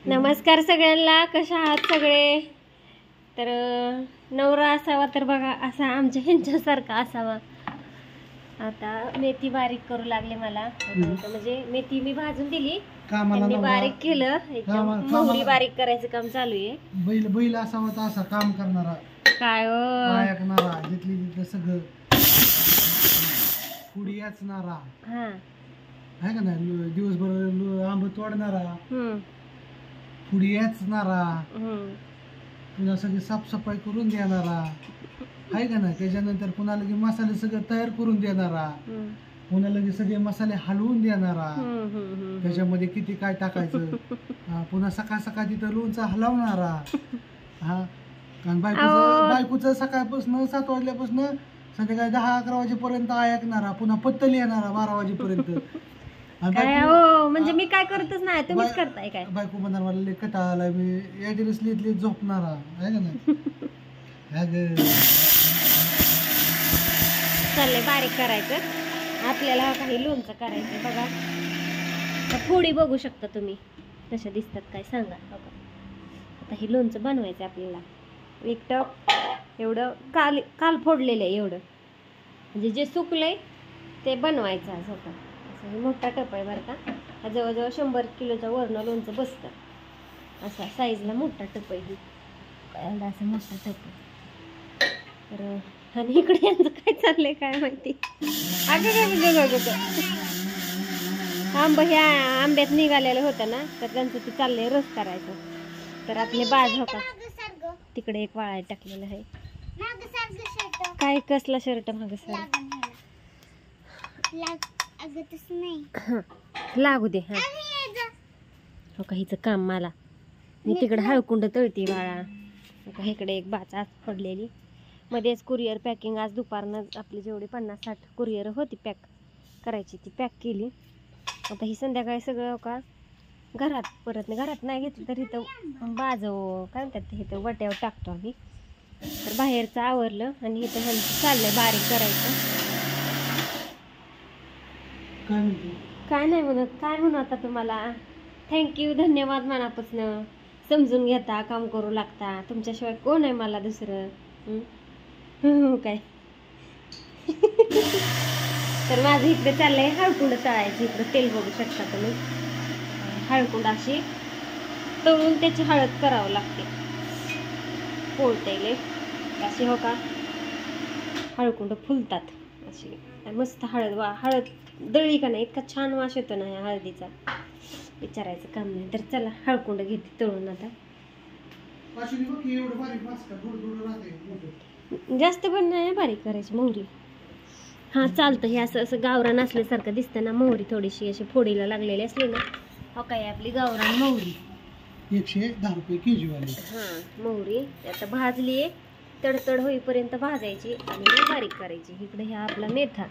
नमस्कार सगळ्यांना, कशा आहात सगळे? तर नवरा असावा तर बघा असा आमच्या ह्यांच्यासारखा असावा. आता मेथी बारीक करू लागले मला, म्हणजे मेथी मी भाजून दिली, त्यांनी बारीक केलं. एकदम मोहरी बारीक करायचं काम चालू आहे. बैल बैल असावा तर असा काम करणारा, काय ऐकणारा, जिथली तिथलं सगळं पुढी याचणारा, हा आहे का नाही, दिवसभर आंब तोडणारा, पुढी याचणारा, पुन्हा सगळी साफसफाई करून देणारा, आहे का नाही. त्याच्यानंतर पुन्हा लगे मसाले सगळं तयार करून देणारा, पुन्हा लगे सगळे मसाले हलवून देणारा, त्याच्यामध्ये किती काय टाकायचं, पुन्हा सकाळ सकाळ तिथं लोणचं हलवणारा, हा. कारण बायकोचं सकाळपासून 7 वाजल्यापासून संध्याकाळी 10-11 वाजेपर्यंत ऐकणारा, पुन्हा पत्तल येणारा 12 वाजेपर्यंत. म्हणजे मी काय करतच नाही, तुम्हीच करताय काय? बायको म्हणणार मला लय कंटाळा आलाय, मी या दिवसली झोपणारा, आहे का नाही. चाललंय बारीक करायचं आपल्याला, काही लोणचं करायचं बघा. फोडी बघू शकता तुम्ही कशा दिसतात काय सांगा. बघा आता हे लोणचं बनवायचं आपल्याला. एक टप एवढं काल फोडलेलं आहे एवढं, म्हणजे जे सुकलंय ते बनवायचं असं. असं हे मोठा टप आहे बरं का, हा जवळजवळ 100 किलोचा वरण लोणचं बसतं. असा साईजला मोठा टप आहे ही, एवढा असा मोठा टप आहे. तर आणि इकडे यांचं काय चाललंय काय माहिती. ह्या आंब्यात निघालेलं होतं ना, तर त्यांचं ते चाललंय रस करायचं. तर आपले बाज हो का, तिकडे एक वाळाय टाकलेलं आहे. काय कसला शर्ट मागं सर लागू दे. हा हो का, हिचं काम मला, मी तिकडे हळकुंड तळती बाळा. हो का, इकडे एक बाच आज पडलेली. मध्येच कुरिअर पॅकिंग आज दुपारनं आपली जेवढी 50-60 कुरिअर होती पॅक करायची ती पॅक केली. आता ही संध्याकाळी सगळं हो का घरात, परत घरात नाही घेतलं तर इथं काय म्हणतात ते, इथं वट्यावर टाकतो आम्ही. तर बाहेरचं आवरलं आणि इथं ह्यांचं चाललंय बारीक करायचं. काय नाही म्हणत, काय म्हणू आता तुम्हाला. थँक्यू, धन्यवाद मनापासून. समजून घेता, काम करू लागता, तुमच्याशिवाय कोण आहे मला दुसरं. काय तर माझं इकडे चाललंय हळकुंड तळायचं. इकडं तेल बघू शकता तुम्ही, हळकुंड अशी तळून त्याची हळद करावं लागते. पोळतेले अशी हो का, हळकुंड फुलतात अशी मस्त. हळद दळली का नाही, इतका छान वास येतो ना ह्या हळदीचा, विचारायचं काम नाही. तर चला हळकुंड घेते तळून. आता जास्त पण नाही बारीक करायची मोहरी. हा चालतं, हे असं असं गावरान असल्यासारखं दिसतं ना. मोहरी थोडीशी अशी फोडीला लागलेली असली ना, हो काय आपली गावरान मोहरी 110 रुपये केजी वाली. हा मोहरी आता भाजली, तडतड होईपर्यंत भाजायची आणि मग बारीक करायची. इकडे ह्या आपला मेथा